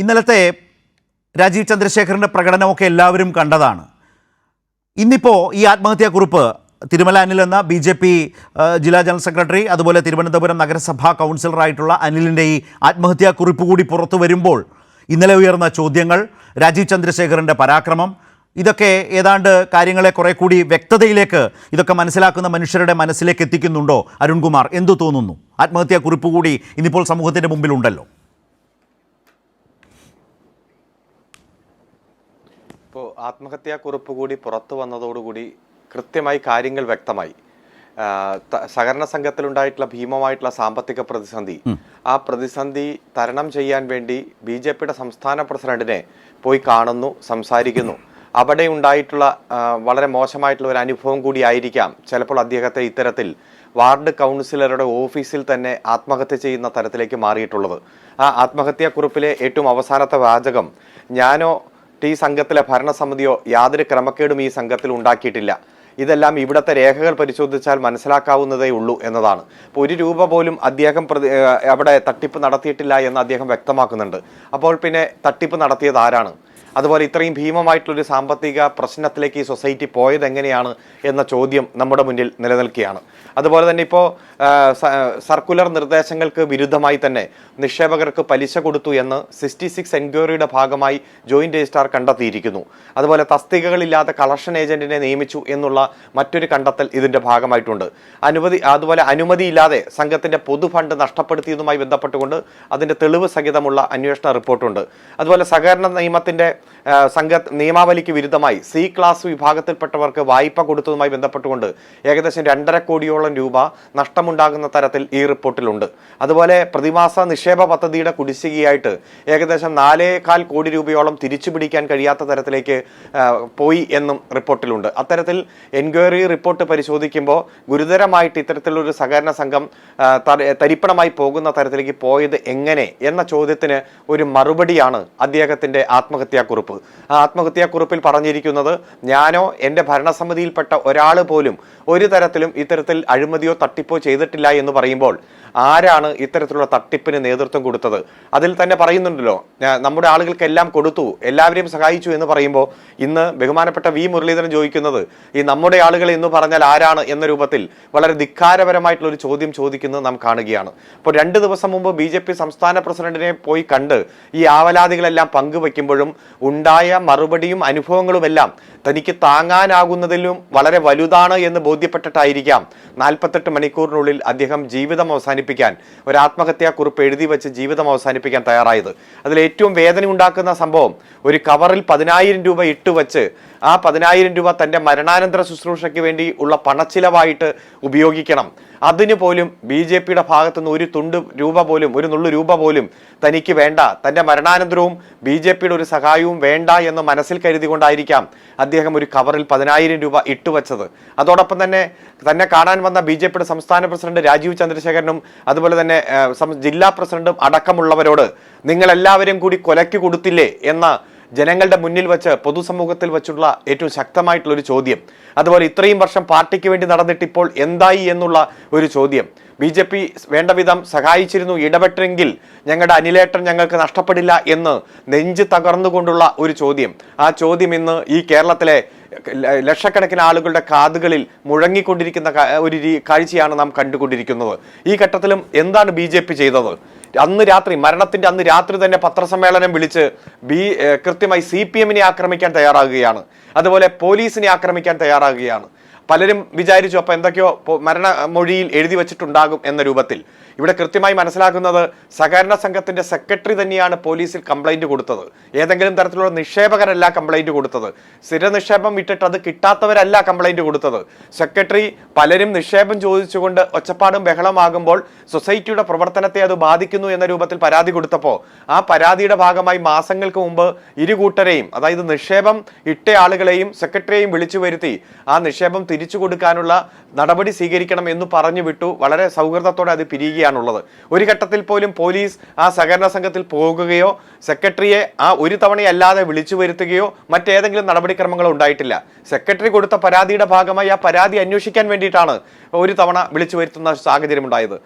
ഇന്നലത്തെ രാജീവ് ചന്ദ്രശേഖറിൻ്റെ പ്രകടനമൊക്കെ എല്ലാവരും കണ്ടതാണ്. ഇന്നിപ്പോൾ ഈ ആത്മഹത്യാക്കുറിപ്പ് തിരുമല അനിൽ എന്ന BJP ജില്ലാ ജനറൽ സെക്രട്ടറി, അതുപോലെ തിരുവനന്തപുരം നഗരസഭാ കൗൺസിലറായിട്ടുള്ള അനിലിൻ്റെ ഈ ആത്മഹത്യാക്കുറിപ്പ് കൂടി പുറത്തു വരുമ്പോൾ ഇന്നലെ ഉയർന്ന ചോദ്യങ്ങൾ, രാജീവ് ചന്ദ്രശേഖറിൻ്റെ പരാക്രമം, ഇതൊക്കെ ഏതാണ്ട് കാര്യങ്ങളെ കുറെ കൂടി വ്യക്തതയിലേക്ക് ഇതൊക്കെ മനസ്സിലാക്കുന്ന മനുഷ്യരുടെ മനസ്സിലേക്ക് എത്തിക്കുന്നുണ്ടോ? അരുൺകുമാർ, എന്തു തോന്നുന്നു? ആത്മഹത്യാക്കുറിപ്പ് കൂടി ഇന്നിപ്പോൾ സമൂഹത്തിൻ്റെ മുമ്പിലുണ്ടല്ലോ. ഇപ്പോൾ ആത്മഹത്യാക്കുറിപ്പ് കൂടി പുറത്തു വന്നതോടുകൂടി കൃത്യമായി കാര്യങ്ങൾ വ്യക്തമായി. സഹകരണ സംഘത്തിലുണ്ടായിട്ടുള്ള ഭീമമായിട്ടുള്ള സാമ്പത്തിക പ്രതിസന്ധി, ആ പ്രതിസന്ധി തരണം ചെയ്യാൻ വേണ്ടി BJPയുടെ സംസ്ഥാന പ്രസിഡന്റിനെ പോയി കാണുന്നു, സംസാരിക്കുന്നു. അവിടെ ഉണ്ടായിട്ടുള്ള വളരെ മോശമായിട്ടുള്ള ഒരു അനുഭവം കൂടി ആയിരിക്കാം ചിലപ്പോൾ അദ്ദേഹത്തെ ഇത്തരത്തിൽ വാർഡ് കൗൺസിലറുടെ ഓഫീസിൽ തന്നെ ആത്മഹത്യ ചെയ്യുന്ന തരത്തിലേക്ക് മാറിയിട്ടുള്ളത്. ആ ആത്മഹത്യാക്കുറിപ്പിലെ ഏറ്റവും അവസാനത്തെ വാചകം, ഞാനോ ഈ സംഘത്തിലെ ഭരണസമിതിയോ യാതൊരു ക്രമക്കേടും ഈ സംഘത്തിൽ ഉണ്ടാക്കിയിട്ടില്ല, ഇതെല്ലാം ഇവിടുത്തെ രേഖകൾ പരിശോധിച്ചാൽ മനസ്സിലാക്കാവുന്നതേ ഉള്ളൂ എന്നതാണ്. അപ്പോൾ ഒരു രൂപ പോലും അദ്ദേഹം അവിടെ തട്ടിപ്പ് നടത്തിയിട്ടില്ല എന്ന് അദ്ദേഹം വ്യക്തമാക്കുന്നുണ്ട്. അപ്പോൾ പിന്നെ തട്ടിപ്പ് നടത്തിയത് ആരാണ്? അതുപോലെ ഇത്രയും ഭീമമായിട്ടുള്ളൊരു സാമ്പത്തിക പ്രശ്നത്തിലേക്ക് ഈ സൊസൈറ്റി പോയത് എങ്ങനെയാണ് എന്ന ചോദ്യം നമ്മുടെ മുന്നിൽ നിലനിൽക്കുകയാണ്. അതുപോലെ തന്നെ ഇപ്പോൾ സർക്കുലർ നിർദ്ദേശങ്ങൾക്ക് വിരുദ്ധമായി തന്നെ നിക്ഷേപകർക്ക് പലിശ കൊടുത്തു എന്ന് 66 എൻക്വയറിയുടെ ഭാഗമായി ജോയിന്റ് രജിസ്ട്രാർ കണ്ടെത്തിയിരിക്കുന്നു. അതുപോലെ തസ്തികകളില്ലാത്ത കളക്ഷൻ ഏജന്റിനെ നിയമിച്ചു എന്നുള്ള മറ്റൊരു കണ്ടെത്തൽ ഇതിന്റെ ഭാഗമായിട്ടുണ്ട്. അതുപോലെ അനുമതിയില്ലാതെ സംഘത്തിന്റെ പൊതുഫണ്ട് നഷ്ടപ്പെടുത്തിയതുമായി ബന്ധപ്പെട്ടുകൊണ്ട് അതിന്റെ തെളിവ് സഹിതമുള്ള അന്വേഷണ റിപ്പോർട്ടുണ്ട്. അതുപോലെ സഹകരണ നിയമത്തിന്റെ നിയമാവലിക്ക് വിരുദ്ധമായി C ക്ലാസ് വിഭാഗത്തിൽപ്പെട്ടവർക്ക് വായ്പ കൊടുത്തതുമായി ബന്ധപ്പെട്ടുകൊണ്ട് ഏകദേശം 2.5 കോടിയോളം രൂപ നഷ്ടമുണ്ടാകുന്ന തരത്തിൽ ഈ റിപ്പോർട്ടിലുണ്ട്. അതുപോലെ പ്രതിമാസ നിക്ഷേപ പദ്ധതിയുടെ കുടിശ്ശികയായിട്ട് ഏകദേശം 4.25 കോടി രൂപയോളം തിരിച്ചുപിടിക്കാൻ കഴിയാത്ത തരത്തിലേക്ക് പോയി എന്നും റിപ്പോർട്ടിലുണ്ട്. അത്തരത്തിൽ എൻക്വയറി റിപ്പോർട്ട് പരിശോധിക്കുമ്പോൾ ഗുരുതരമായിട്ട് ഇത്തരത്തിലൊരു സഹകരണ സംഘം തരിപ്പണമായി പോകുന്ന തരത്തിലേക്ക് പോയത് എങ്ങനെ എന്ന ചോദ്യത്തിന് ഒരു മറുപടിയാണ് അദ്ദേഹത്തിന്റെ ആത്മഹത്യാക്കുറിപ്പ്. ആ ആത്മഹത്യാക്കുറിപ്പിൽ പറഞ്ഞിരിക്കുന്നത്, ഞാനോ എൻ്റെ ഭരണസമിതിയിൽപ്പെട്ട ഒരാൾ പോലും ഒരു തരത്തിലും ഇത്തരത്തിൽ അഴിമതിയോ തട്ടിപ്പോ ചെയ്തിട്ടില്ല എന്ന് പറയുമ്പോൾ ആരാണ് ഇത്തരത്തിലുള്ള തട്ടിപ്പിന് നേതൃത്വം കൊടുത്തത്? അതിൽ തന്നെ പറയുന്നുണ്ടല്ലോ, നമ്മുടെ ആളുകൾക്കെല്ലാം കൊടുത്തു, എല്ലാവരെയും സഹായിച്ചു എന്ന് പറയുമ്പോൾ ഇന്ന് ബഹുമാനപ്പെട്ട V മുരളീധരൻ ചോദിക്കുന്നത് ഈ നമ്മുടെ ആളുകൾ എന്ന് പറഞ്ഞാൽ ആരാണ് എന്ന രൂപത്തിൽ വളരെ ധിക്കാരപരമായിട്ടുള്ള ഒരു ചോദ്യം ചോദിക്കുന്നത് നാം കാണുകയാണ്. അപ്പോൾ 2 ദിവസം മുമ്പ് BJP സംസ്ഥാന പ്രസിഡന്റിനെ പോയി കണ്ട് ഈ ആവലാതികളെല്ലാം പങ്കുവയ്ക്കുമ്പോഴും ഉണ്ടായ മറുപടിയും അനുഭവങ്ങളുമെല്ലാം തനിക്ക് താങ്ങാനാകുന്നതിലും വളരെ വലുതാണ് എന്ന് ബോധ്യപ്പെട്ടിട്ടായിരിക്കാം 48 മണിക്കൂറിനുള്ളിൽ അദ്ദേഹം ജീവിതം അവസാനിപ്പിക്കാൻ, ഒരു ആത്മഹത്യാക്കുറിപ്പ് എഴുതി വെച്ച് ജീവിതം അവസാനിപ്പിക്കാൻ തയ്യാറായത്. അതിൽ ഏറ്റവും വേദന ഉണ്ടാക്കുന്ന സംഭവം, ഒരു കവറിൽ 10,000 രൂപ ഇട്ടുവച്ച് ആ 10,000 രൂപ തൻ്റെ മരണാനന്തര ശുശ്രൂഷയ്ക്ക് വേണ്ടി ഉള്ള പണച്ചിലവായിട്ട് ഉപയോഗിക്കണം. അതിന് പോലും BJPയുടെ ഭാഗത്തുനിന്ന് ഒരു തുണ്ട് രൂപ പോലും, ഒരു നുള്ളു രൂപ പോലും തനിക്ക് വേണ്ട, തൻ്റെ മരണാനന്തരവും BJPയുടെ ഒരു സഹായവും വേണ്ട എന്ന് മനസ്സിൽ കരുതി കൊണ്ടായിരിക്കാം അദ്ദേഹം ഒരു കവറിൽ 10,000 രൂപ ഇട്ടുവച്ചത്. അതോടൊപ്പം തന്നെ കാണാൻ വന്ന BJPയുടെ സംസ്ഥാന പ്രസിഡന്റ് രാജീവ് ചന്ദ്രശേഖരനും അതുപോലെ തന്നെ ജില്ലാ പ്രസിഡന്റും അടക്കമുള്ളവരോട് നിങ്ങൾ എല്ലാവരും കൂടി കൊലയ്ക്ക് കൊടുത്തില്ലേ എന്ന ജനങ്ങളുടെ മുന്നിൽ വെച്ച്, പൊതുസമൂഹത്തിൽ വെച്ചുള്ള ഏറ്റവും ശക്തമായിട്ടുള്ളൊരു ചോദ്യം. അതുപോലെ ഇത്രയും വർഷം പാർട്ടിക്ക് വേണ്ടി നടന്നിട്ടിപ്പോൾ എന്തായി എന്നുള്ള ഒരു ചോദ്യം. BJP വേണ്ട വിധം സഹായിച്ചിരുന്നു, ഇടപെട്ടെങ്കിൽ ഞങ്ങളുടെ അനിലേട്ടൻ ഞങ്ങൾക്ക് നഷ്ടപ്പെടില്ല എന്ന് നെഞ്ച് തകർന്നുകൊണ്ടുള്ള ഒരു ചോദ്യം. ആ ചോദ്യം ഇന്ന് ഈ കേരളത്തിലെ ലക്ഷക്കണക്കിന് ആളുകളുടെ കാതുകളിൽ മുഴങ്ങിക്കൊണ്ടിരിക്കുന്ന ഒരു കാഴ്ചയാണ് നാം കണ്ടുകൊണ്ടിരിക്കുന്നത്. ഈ ഘട്ടത്തിലും എന്താണ് BJP ചെയ്തത്? അന്ന് രാത്രി, മരണത്തിന്റെ അന്ന് രാത്രി തന്നെ പത്രസമ്മേളനം വിളിച്ച് കൃത്യമായി CPM-നെ ആക്രമിക്കാൻ തയ്യാറാകുകയാണ്. അതുപോലെ പോലീസിനെ ആക്രമിക്കാൻ തയ്യാറാകുകയാണ്. പലരും വിചാരിച്ചു അപ്പോൾ എന്തൊക്കെയോ മരണമൊഴിയിൽ എഴുതി വെച്ചിട്ടുണ്ടാകും എന്ന രൂപത്തിൽ. ഇവിടെ കൃത്യമായി മനസ്സിലാക്കുന്നത്, സഹകരണ സംഘത്തിന്റെ സെക്രട്ടറി തന്നെയാണ് പോലീസിൽ കംപ്ലൈന്റ് കൊടുത്തത്. ഏതെങ്കിലും തരത്തിലുള്ള നിക്ഷേപകരല്ല കംപ്ലൈന്റ് കൊടുത്തത്. സ്ഥിര നിക്ഷേപം ഇട്ടിട്ട് അത് കിട്ടാത്തവരല്ല കംപ്ലൈന്റ് കൊടുത്തത്. സെക്രട്ടറി പലരും നിക്ഷേപം ചോദിച്ചുകൊണ്ട് ഒച്ചപ്പാടും ബഹളമാകുമ്പോൾ സൊസൈറ്റിയുടെ പ്രവർത്തനത്തെ അത് ബാധിക്കുന്നു എന്ന രൂപത്തിൽ പരാതി കൊടുത്തപ്പോൾ ആ പരാതിയുടെ ഭാഗമായി മാസങ്ങൾക്ക് മുമ്പ് ഇരുകൂട്ടരെയും, അതായത് നിക്ഷേപം ഇട്ട ആളുകളെയും സെക്രട്ടറിയെയും വിളിച്ചു വരുത്തി ആ നിക്ഷേപം തിരിച്ചു കൊടുക്കാനുള്ള നടപടി സ്വീകരിക്കണം എന്ന് പറഞ്ഞു വിട്ടു. വളരെ സൗഹൃദത്തോടെ അത് പിരിയുകയാണുള്ളത്. ഒരു ഘട്ടത്തിൽ പോലും പോലീസ് ആ സഹകരണ സംഘത്തിൽ പോകുകയോ സെക്രട്ടറിയെ ആ ഒരു തവണയല്ലാതെ വിളിച്ചു വരുത്തുകയോ മറ്റേതെങ്കിലും നടപടിക്രമങ്ങളോ ഉണ്ടായിട്ടില്ല. സെക്രട്ടറി കൊടുത്ത പരാതിയുടെ ഭാഗമായി ആ പരാതി അന്വേഷിക്കാൻ വേണ്ടിയിട്ടാണ് ഒരു തവണ വിളിച്ചു വരുത്തുന്ന സാഹചര്യം ഉണ്ടായത്.